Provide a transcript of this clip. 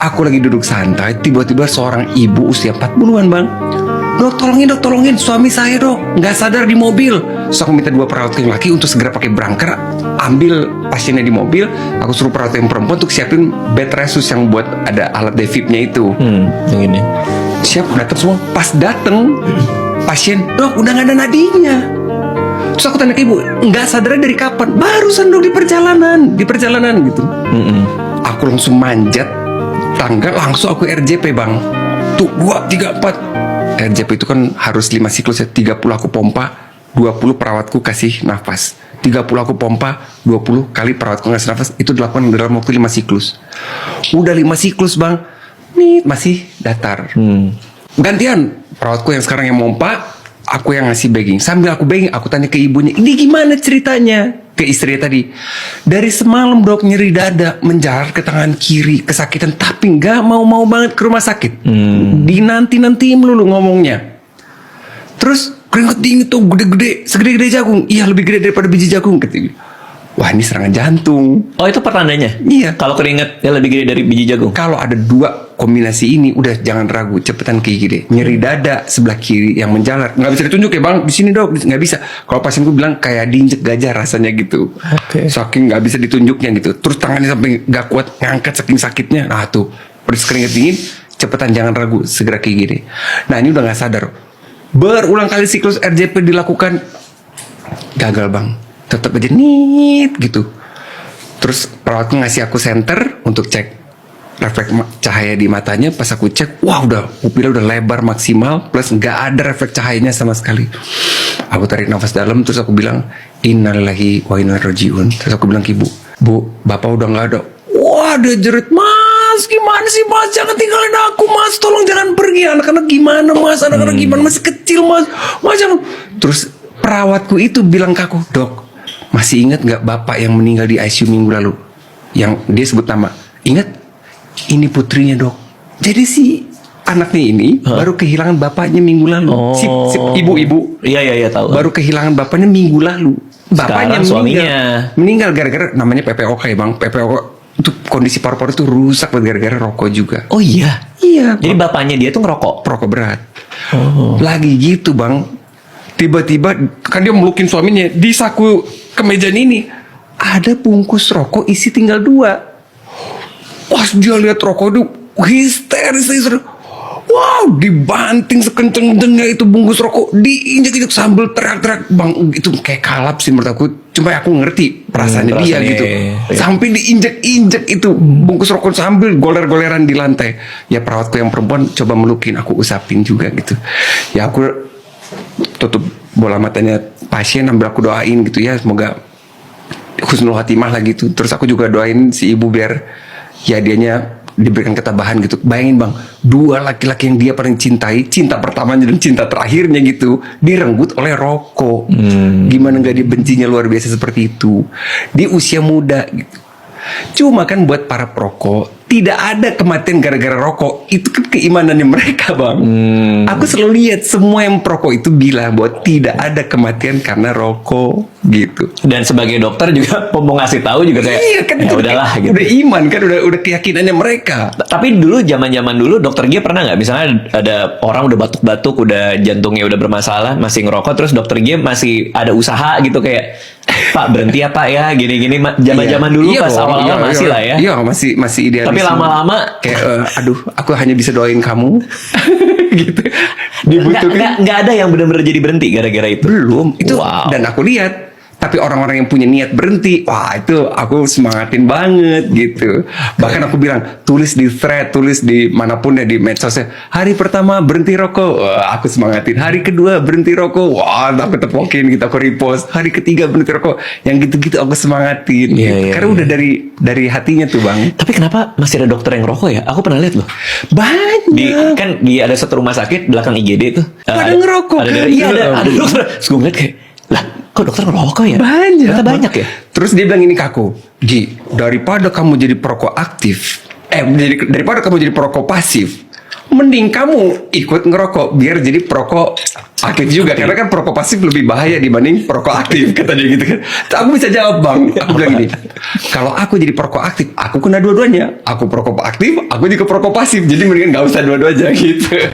Aku lagi duduk santai, tiba-tiba seorang ibu usia 40-an bang. Dok tolongin suami saya dok, nggak sadar di mobil. So aku minta 2 perawat yang laki untuk segera pakai branker, ambil pasiennya di mobil. Aku suruh perawat yang perempuan untuk siapin bed resus yang buat ada alat defibnya itu. Yang ini. Siap, datang semua. Pas dateng pasien, dok udah nggak ada nadinya. Terus aku tanya ke ibu, nggak sadarnya dari kapan? Barusan dok di perjalanan gitu. Aku langsung manjat tangga, langsung aku RJP bang. Tuh 2, 3, 4. RJP itu kan harus 5 siklus ya. 30 aku pompa, 20 perawatku kasih nafas. 30 aku pompa, 20 kali perawatku ngasih nafas. Itu dilakukan dalam waktu 5 siklus. Udah 5 siklus bang, nih masih datar. Gantian perawatku yang sekarang yang pompa, aku yang ngasih bagging. Sambil aku bagging, aku tanya ke ibunya, ini gimana ceritanya? Ke istrinya tadi, dari semalam dok nyeri dada, menjalar ke tangan kiri, kesakitan, tapi nggak mau banget ke rumah sakit. Dinanti melulu ngomongnya. Terus keringet dingin tuh gede-gede, segede-gede jagung. Iya lebih gede daripada biji jagung. Wah ini serangan jantung. Oh itu pertandanya? Iya. Kalau keringet ya lebih gede dari biji jagung. Kalau ada 2 kombinasi ini, udah jangan ragu, cepetan ke IGD. Nyeri dada sebelah kiri yang menjalar, nggak bisa ditunjuk ya bang, di sini dok, nggak bisa. Kalau pasienku bilang kayak diinjek gajah rasanya gitu. Saking nggak bisa ditunjuknya gitu. Terus tangannya sampai nggak kuat ngangkat saking sakitnya. Nah tuh, perut keringet dingin, cepetan jangan ragu, segera ke IGD. Nah ini udah nggak sadar. Berulang kali siklus RJP dilakukan, gagal bang. Tetap aja nit gitu. Terus perawatku ngasih aku senter untuk cek refleks cahaya di matanya. Pas aku cek, wah udah pupilnya udah lebar maksimal, plus nggak ada refleks cahayanya sama sekali. Aku tarik nafas dalam, terus aku bilang innalillahi wa inna ilaihi rajiun. Terus aku bilang ke ibu, bu bapak udah nggak ada. Wah dia jerit, mas gimana sih mas, jangan tinggalin aku mas, tolong jangan pergi. Anak-anak gimana mas, anak-anak gimana, masih kecil mas jangan. Terus perawatku itu bilang ke aku, dok masih ingat nggak bapak yang meninggal di ICU minggu lalu? Yang dia sebut nama. Ingat? Ini putrinya dok. Jadi si anaknya ini baru kehilangan bapaknya minggu lalu. Si ibu-ibu. Iya tahu. Baru kehilangan bapaknya minggu lalu. Bapaknya meninggal gara-gara namanya PPOK ya bang. PPOK itu kondisi paru-paru itu rusak gara-gara rokok juga. Oh iya. Iya. Jadi bapaknya dia tuh ngerokok. Perokok berat. Lagi gitu bang. Tiba-tiba kan dia melukin suaminya di saku kemeja ini ada bungkus rokok isi tinggal 2. Pas dia lihat rokok itu histeris. Wow, dibanting sekenceng-kencengnya itu bungkus rokok, diinjak-injak sambil teriak-teriak bang. Itu kayak kalap sih menurut aku. Cuma aku ngerti perasaannya dia gitu. Sampai diinjak-injak itu bungkus rokok sambil goler-goleran di lantai. Ya perawatku yang perempuan coba melukin, aku usapin juga gitu. Ya aku tutup bola matanya pasien, ambil aku doain gitu ya, semoga husnul khotimah lah gitu. Terus aku juga doain si ibu biar ya dianya diberikan ketabahan gitu. Bayangin bang, 2 laki-laki yang dia paling cintai, cinta pertamanya dan cinta terakhirnya gitu, direnggut oleh rokok. Gimana gak dibencinya luar biasa seperti itu di usia muda gitu. Cuma kan buat para perokok tidak ada kematian gara-gara rokok. Itu kan keimanannya mereka bang. Aku selalu lihat semua yang perokok itu bilang bahwa tidak ada kematian karena rokok gitu. Dan sebagai dokter juga mau ngasih tahu juga kayak iya kan, ya udahlah gitu. Udah iman kan, udah keyakinannya mereka. Tapi dulu zaman dulu dokter Gia pernah nggak misalnya ada orang udah batuk-batuk, udah jantungnya udah bermasalah, masih ngerokok, terus dokter Gia masih ada usaha gitu kayak Pak berhenti ya Pak ya gini-gini. Zaman dulu pas awal-awal masih lah ya. Iya masih idealis. Tapi lama-lama kayak aduh aku hanya bisa doain kamu gitu. Dibutuhkan. Nggak ada yang benar-benar jadi berhenti gara-gara itu. Belum itu. Wow. Dan aku lihat. Tapi orang-orang yang punya niat berhenti, wah itu aku semangatin banget gitu. Bahkan aku bilang, tulis di thread, tulis di manapun ya di medsosnya. Hari pertama berhenti rokok, wah, aku semangatin. Hari kedua berhenti rokok, wah aku tepokin gitu, aku repost. Hari ketiga berhenti rokok, yang gitu-gitu aku semangatin. Gitu. Karena udah dari hatinya tuh bang. Tapi kenapa masih ada dokter yang rokok ya? Aku pernah lihat loh. Banyak. Kan di ada satu rumah sakit belakang IGD tuh. Pada ngerokok. Ada dokter. Terus gue ngeliat kayak, lah kok dokter ngerokok ya? Banyak ya? Terus dia bilang ini ke aku, Gi, daripada kamu jadi perokok aktif, daripada kamu jadi perokok pasif, mending kamu ikut ngerokok biar jadi perokok aktif juga, karena kan perokok pasif lebih bahaya dibanding perokok aktif, kata dia gitu kan. Aku bisa jawab, Bang, aku bilang gini, kalau aku jadi perokok aktif, aku kena dua-duanya, aku perokok aktif, aku juga perokok pasif, jadi mendingan nggak usah dua-duanya gitu.